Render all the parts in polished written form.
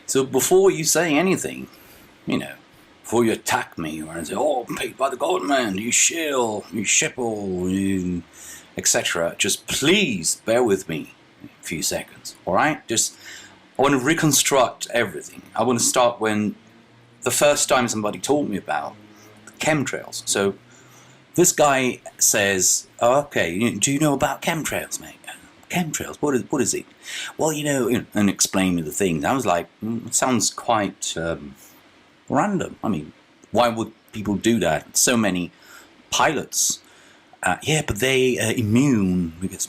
So before you say anything, before you attack me or say, oh, I'm paid by the government, you shill, you shipple, etc., just please bear with me a few seconds, all right? I want to reconstruct everything. I want to start when the first time somebody told me about the chemtrails. So this guy says, oh, okay, do you know about chemtrails, mate? Chemtrails, what is it? Well, and explain me the things. I was like, it sounds quite random. I mean, why would people do that? So many pilots. Yeah, but they are immune because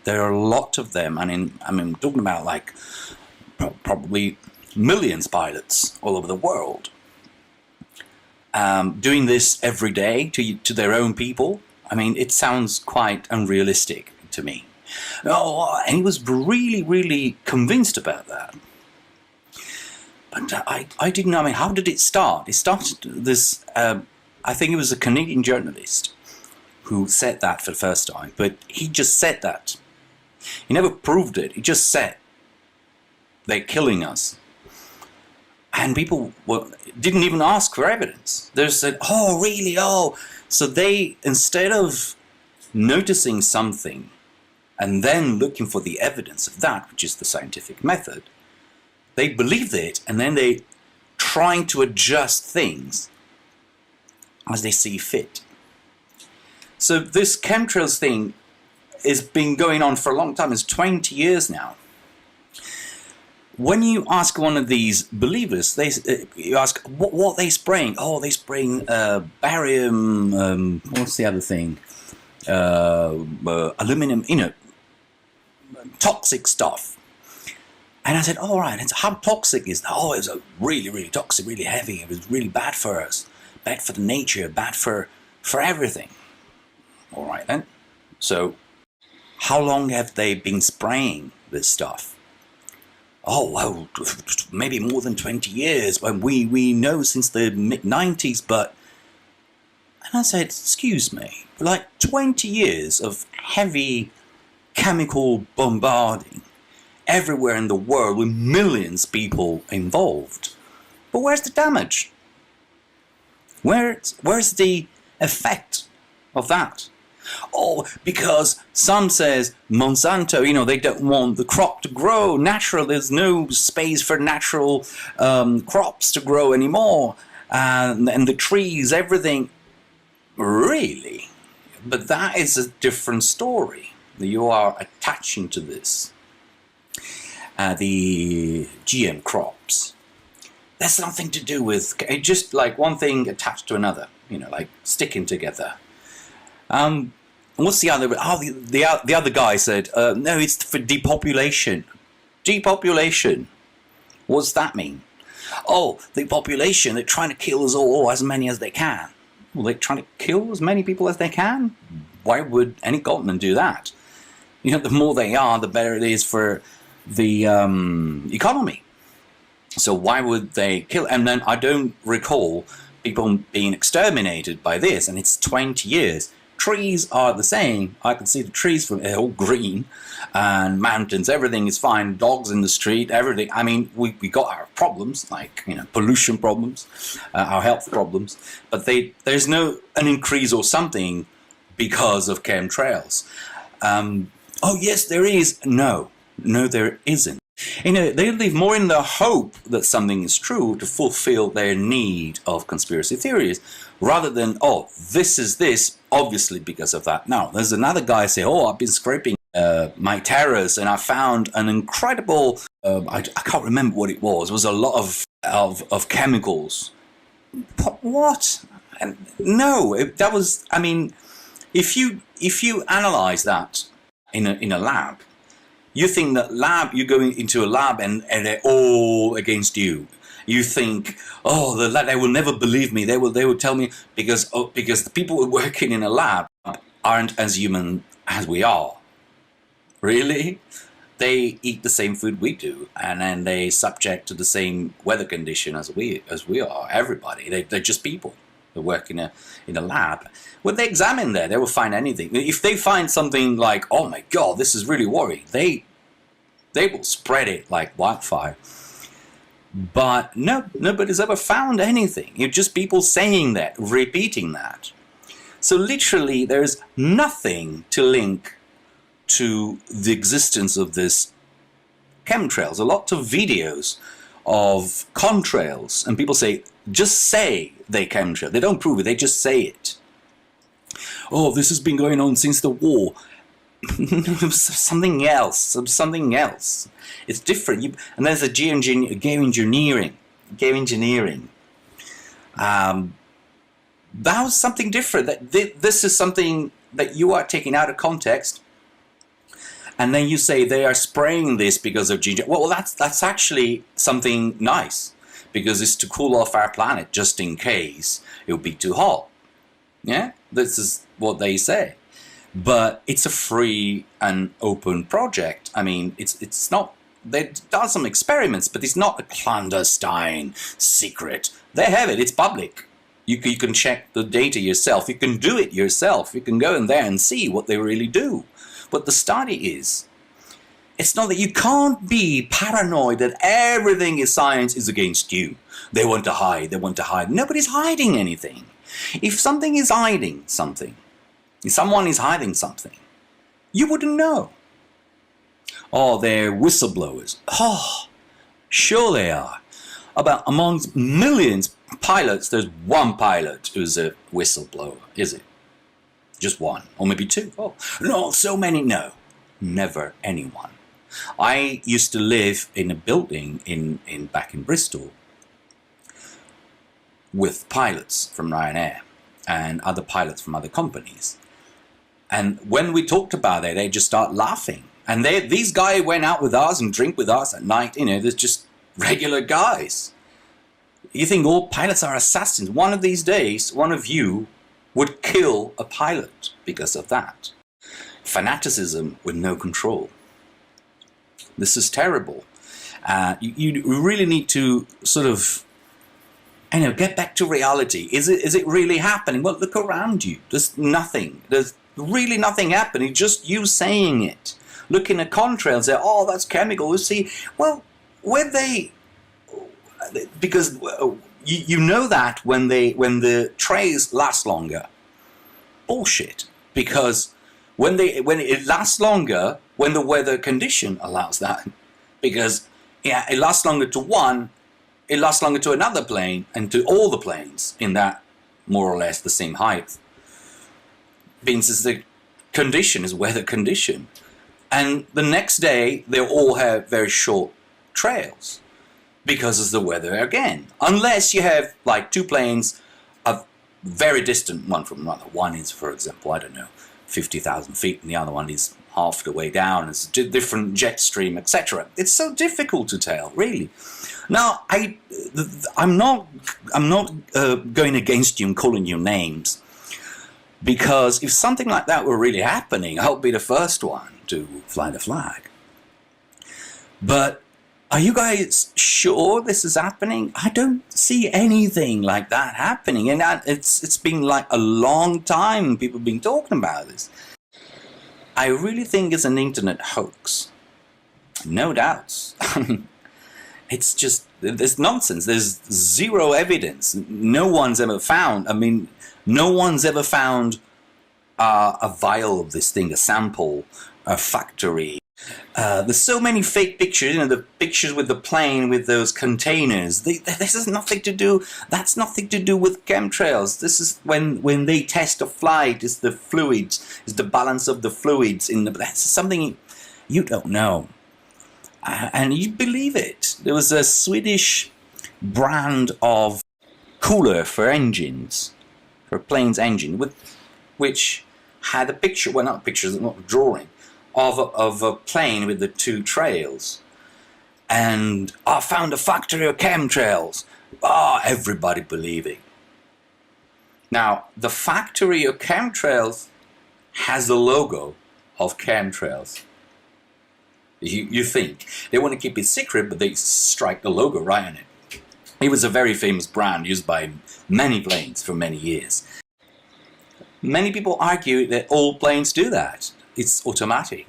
there are a lot of them. I'm talking about like probably millions of pilots all over the world doing this every day to their own people. I mean, it sounds quite unrealistic to me. Oh, and he was really, really convinced about that. But I didn't know. I mean, how did it start? It started this. I think it was a Canadian journalist who said that for the first time. But he just said that. He never proved it. He just said they're killing us. And people didn't even ask for evidence. They said, "Oh, really? Oh." So they, instead of noticing something and then looking for the evidence of that, which is the scientific method, they believed it, and then they trying to adjust things as they see fit. So this chemtrails thing has been going on for a long time. It's 20 years now. When you ask one of these believers, you ask, what are they spraying? Oh, they spraying barium, what's the other thing? Aluminum, toxic stuff. And I said, all right, how toxic is that? Oh, it was really, really toxic, really heavy. It was really bad for us, bad for the nature, bad for everything. All right, then. So how long have they been spraying this stuff? Oh, well, maybe more than 20 years. Well, we know since the mid-90s, but... And I said, excuse me, like 20 years of heavy chemical bombarding everywhere in the world with millions of people involved. But where's the damage? Where's the effect of that? Oh, because some says Monsanto, they don't want the crop to grow natural. There's no space for natural crops to grow anymore. And the trees, everything. Really? But that is a different story. You are attaching to this. The GM crops. There's nothing to do with, just like one thing attached to another, like sticking together. What's the other? Oh, the other guy said, no, it's for depopulation. Depopulation. What's that mean? Oh, the population, they're trying to kill us all, as many as they can. Well, they're trying to kill as many people as they can? Why would any government do that? The more they are, the better it is for the economy. So why would they kill? And then I don't recall people being exterminated by this, and it's 20 years. Trees are the same. I can see the trees from they're all green, and mountains, everything is fine. Dogs in the street, everything. I mean, we got our problems, like pollution problems, our health problems, but there's no an increase or something because of chemtrails. Oh yes, there is. No, there isn't. They live more in the hope that something is true to fulfill their need of conspiracy theories, rather than, oh, this is this, obviously because of that. Now, there's another guy say, oh, I've been scraping my terrace and I found an incredible, I can't remember what it was. It was a lot of chemicals. What? And no, that was, I mean, if you analyze that in a lab, you think that you're going into a lab and they're all against you. You think, oh, they will never believe me. They will tell me because the people who are working in a lab aren't as human as we are. Really? They eat the same food we do, and then they subject to the same weather condition as we are. Everybody, they're just people. They work in a lab. When they examine there, they will find anything. If they find something like, oh my God, this is really worrying, they will spread it like wildfire. But no, nobody's ever found anything. You're just people saying that, repeating that. So literally there's nothing to link to the existence of this chemtrails. A lot of videos of contrails, and people just say they chemtrail. They don't prove it, they just say it. Oh, this has been going on since the war. Something else. It's different. And there's a geoengineering. That was something different. This is something that you are taking out of context, and then you say they are spraying this because of geoengineering. Well, that's actually something nice, because it's to cool off our planet just in case it would be too hot. Yeah, this is what they say. But it's a free and open project. I mean, it's not. They've done some experiments, but it's not a clandestine secret. They have it. It's public. You can check the data yourself. You can do it yourself. You can go in there and see what they really do. But the study is, it's not that you can't be paranoid that everything is science is against you. They want to hide. They want to hide. Nobody's hiding anything. If something is hiding something, if someone is hiding something, you wouldn't know. Oh, they're whistleblowers. Oh, sure they are. About amongst millions of pilots, there's one pilot who's a whistleblower, is it? Just one, or maybe two. Oh, no, so many. No, never anyone. I used to live in a building back in Bristol with pilots from Ryanair and other pilots from other companies. And when we talked about it, they just start laughing. And these guys went out with us and drink with us at night. You know, they're just regular guys. You think all pilots are assassins. One of these days, one of you would kill a pilot because of that. Fanaticism with no control. This is terrible. You really need to sort of, get back to reality. Is it really happening? Well, look around you. There's nothing. There's really nothing happening. Just you saying it. Looking at contrails and say, oh, that's chemical. You see, well, when they, because you know that when the trays last longer. Bullshit. Because when it lasts longer, when the weather condition allows that. Because it lasts longer to one, it lasts longer to another plane, and to all the planes in that more or less the same height. Means is the condition, is weather condition. And the next day, they'll all have very short trails because of the weather again. Unless you have like two planes of very distant one from another. One is, for example, 50,000 feet, and the other one is half the way down. It's a different jet stream, etc. It's so difficult to tell, really. Now, I'm not going against you and calling you names, because if something like that were really happening, I'll be the first one to fly the flag. But are you guys sure this is happening? I don't see anything like that happening, and it's been like a long time people have been talking about this. I really think it's an internet hoax. No doubts. It's just, there's nonsense. There's zero evidence. No one's ever found, no one's ever found a vial of this thing, a sample, a factory. There's so many fake pictures, the pictures with the plane with those containers. This has nothing to do, that's nothing to do with chemtrails. This is when they test a flight, it's the fluids, it's the balance of the fluids that's something you don't know. And you believe it. There was a Swedish brand of cooler for engines, for a plane's engine, which had a picture, well, not a picture, not a drawing, of a plane with the two trails. And I found a factory of chemtrails. Everybody believing. Now, the factory of chemtrails has the logo of chemtrails. You think. They want to keep it secret, but they strike the logo right on it. It was a very famous brand used by many planes for many years. Many people argue that all planes do that. It's automatic.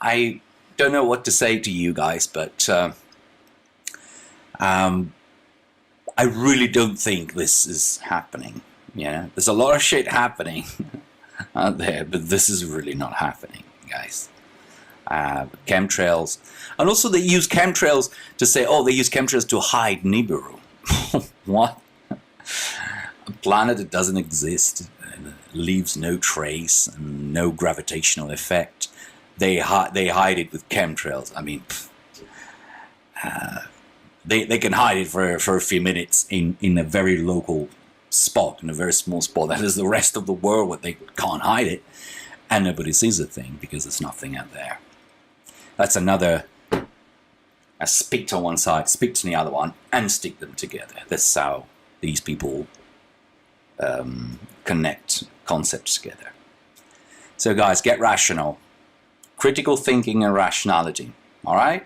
I don't know what to say to you guys, but I really don't think this is happening. Yeah, there's a lot of shit happening out there, but this is really not happening, guys. Chemtrails, and also they use chemtrails to say, oh, they use chemtrails to hide Nibiru. What? A planet that doesn't exist, leaves no trace and no gravitational effect. They hide it with chemtrails. I mean, they can hide it for a few minutes in a very local spot, in a very small spot. That is the rest of the world where they can't hide it, and nobody sees the thing because there's nothing out there. That's another. Speak to one side, speak to the other one, and stick them together. That's how these people connect concepts together. So guys, get rational. Critical thinking and rationality. All right?